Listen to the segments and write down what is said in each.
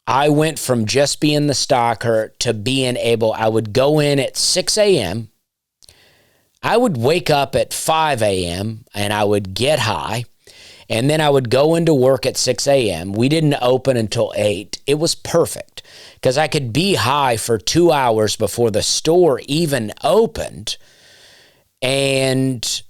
I went from just being the stocker to being able, I would go in at 6 a.m. I would wake up at 5 a.m. and I would get high. And then I would go into work at 6 a.m. We didn't open until 8. It was perfect because I could be high for 2 hours before the store even opened. And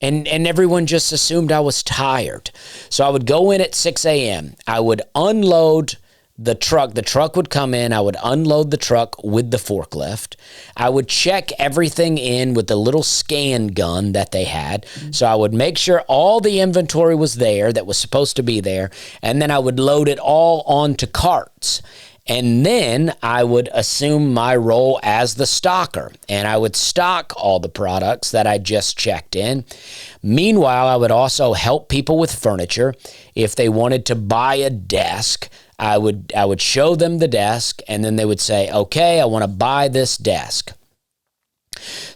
everyone just assumed I was tired. So I would go in at 6 a.m. I would unload the truck. The truck would come in. I would unload the truck with the forklift. I would check everything in with the little scan gun that they had. So I would make sure all the inventory was there that was supposed to be there. And then I would load it all onto carts. And then I would assume my role as the stocker, and I would stock all the products that I just checked in. Meanwhile, I would also help people with furniture. If they wanted to buy a desk, I would show them the desk, and then they would say, okay, I want to buy this desk.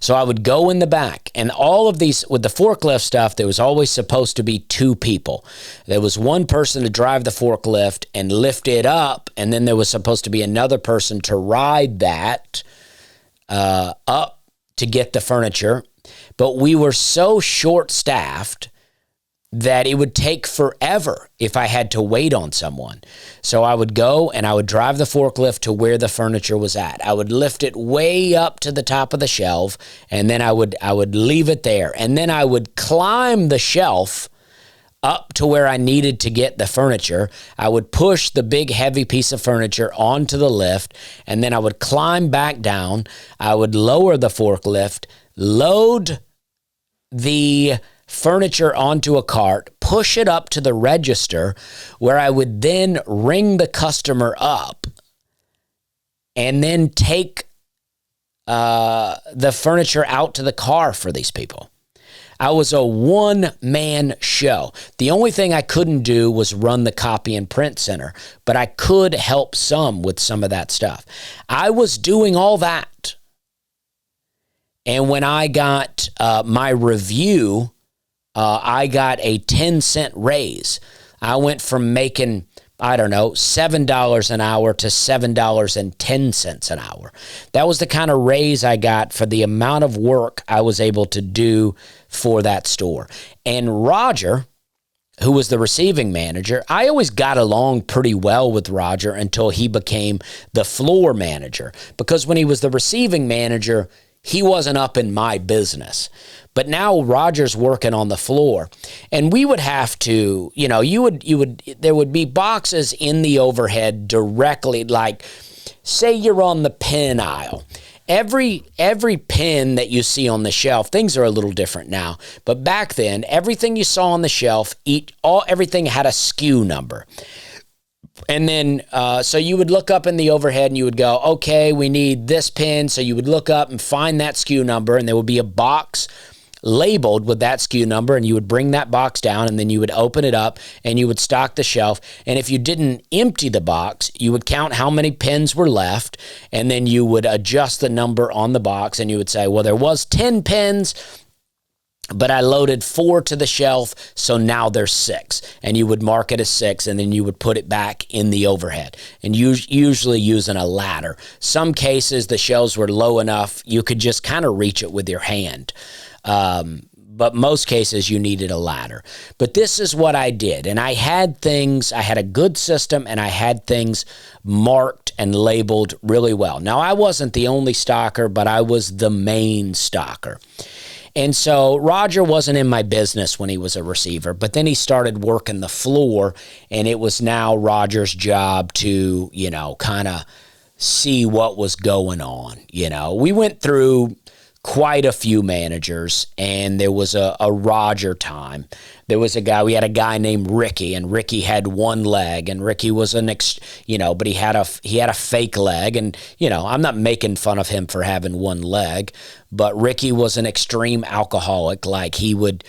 So I would go in the back, and all of these, with the forklift stuff, there was always supposed to be 2 people. There was one person to drive the forklift and lift it up, and then there was supposed to be another person to ride that up to get the furniture. But we were so short-staffed that it would take forever if I had to wait on someone. So I would go and I would drive the forklift to where the furniture was at. I would lift it way up to the top of the shelf, and then I would leave it there. And then I would climb the shelf up to where I needed to get the furniture. I would push the big heavy piece of furniture onto the lift, and then I would climb back down. I would lower the forklift, load the furniture onto a cart, push it up to the register where I would then ring the customer up and then take the furniture out to the car for these people. I was a one-man show. The only thing I couldn't do was run the copy and print center, but I could help some with some of that stuff. I was doing all that. And when I got my review, I got a 10-cent raise. I went from making, $7 an hour to $7.10 an hour. That was the kind of raise I got for the amount of work I was able to do for that store. And Roger, who was the receiving manager, I always got along pretty well with Roger until he became the floor manager. Because when he was the receiving manager, he wasn't up in my business. But now Roger's working on the floor, and we would have to, there would be boxes in the overhead directly, like say you're on the pen aisle. Every pen that you see on the shelf, things are a little different now, but back then, everything you saw on the shelf, everything had a SKU number. And then, so you would look up in the overhead and you would go, okay, we need this pen. So you would look up and find that SKU number, and there would be a box labeled with that SKU number, and you would bring that box down, and then you would open it up and you would stock the shelf. And if you didn't empty the box, you would count how many pens were left, and then you would adjust the number on the box, and you would say, well, there was 10 pens, but I loaded 4 to the shelf, so now there's 6. And you would mark it as 6, and then you would put it back in the overhead, and usually using a ladder. Some cases, the shelves were low enough, you could just kind of reach it with your hand. But most cases, you needed a ladder. But this is what I did, and I had a good system, and I had things marked and labeled really well. Now, I wasn't the only stocker, but I was the main stocker. And so Roger wasn't in my business when he was a receiver, but then he started working the floor, and it was now Roger's job to, kind of see what was going on. We went through quite a few managers, and there was a Roger time. There was we had a guy named Ricky, and Ricky had one leg, and Ricky was but he had a fake leg, and I'm not making fun of him for having one leg, but Ricky was an extreme alcoholic. Like, he would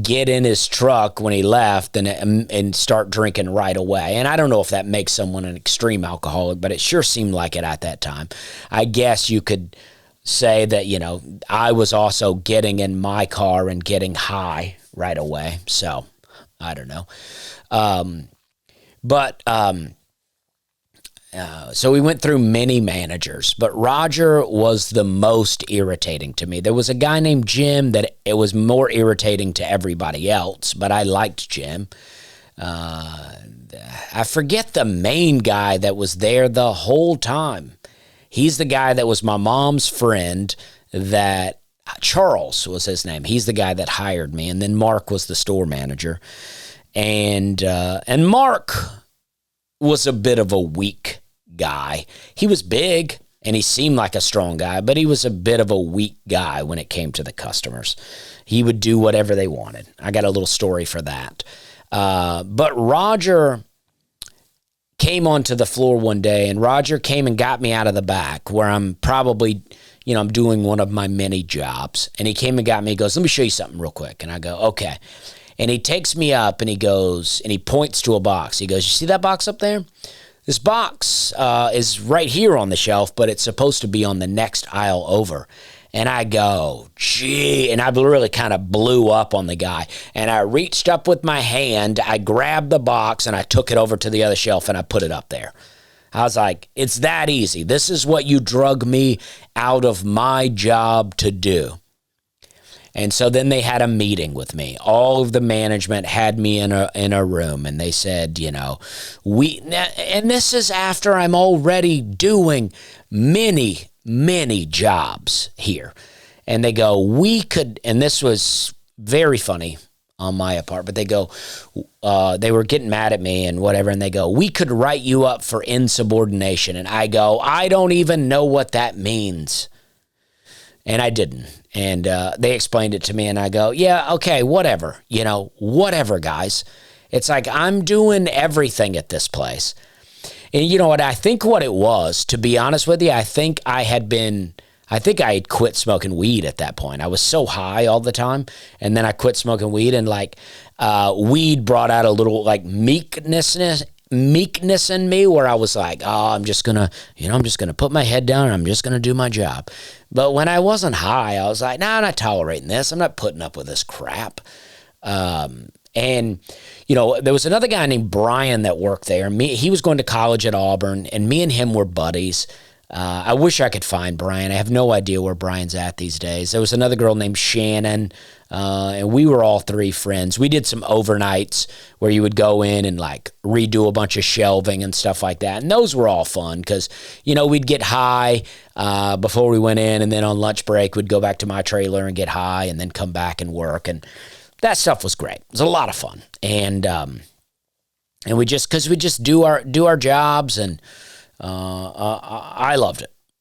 get in his truck when he left and start drinking right away. And I don't know if that makes someone an extreme alcoholic, but it sure seemed like it at that time. I guess you could say that, I was also getting in my car and getting high right away. So I don't know. But so we went through many managers, but Roger was the most irritating to me. There was a guy named Jim that it was more irritating to everybody else, but I liked Jim. I forget the main guy that was there the whole time. He's the guy that was my mom's friend, that Charles was his name. He's the guy that hired me, and then Mark was the store manager. And Mark was a bit of a weak guy. He was big and he seemed like a strong guy, but he was a bit of a weak guy when it came to the customers. He would do whatever they wanted. I got a little story for that. But Roger came onto the floor one day, and Roger came and got me out of the back where I'm probably, I'm doing one of my many jobs. And he came and got me. He goes, "Let me show you something real quick." And I go, "Okay." And he takes me up and he goes, and he points to a box. He goes, "You see that box up there? This box is right here on the shelf, but it's supposed to be on the next aisle over." And I go, "Gee," and I really kind of blew up on the guy. And I reached up with my hand, I grabbed the box, and I took it over to the other shelf, and I put it up there. I was like, it's that easy. This is what you drug me out of my job to do. And so then they had a meeting with me. All of the management had me in a room, and they said, and this is after I'm already doing many jobs here. And they go, we could, and this was very funny on my part, but they go, they were getting mad at me and whatever, and they go, "We could write you up for insubordination." And I go, "I don't even know what that means." And I didn't. And they explained it to me, and I go, "Yeah, okay, whatever. Whatever, guys." It's like I'm doing everything at this place. And you know what? I think what it was, to be honest with you, I think I had quit smoking weed at that point. I was so high all the time, and then I quit smoking weed, and weed brought out a little meekness in me, where I was like, "Oh, I'm just gonna put my head down and I'm just gonna do my job." But when I wasn't high, I was like, "Nah, I'm not tolerating this. I'm not putting up with this crap." And there was another guy named Brian that worked there. He was going to college at Auburn, and me and him were buddies. I wish I could find Brian. I have no idea where Brian's at these days. There was another girl named Shannon, and we were all three friends. We did some overnights where you would go in and redo a bunch of shelving and stuff like that. And those were all fun because, we'd get high before we went in, and then on lunch break, we'd go back to my trailer and get high and then come back and work. And that stuff was great. It was a lot of fun. And we just do our jobs, and I loved it.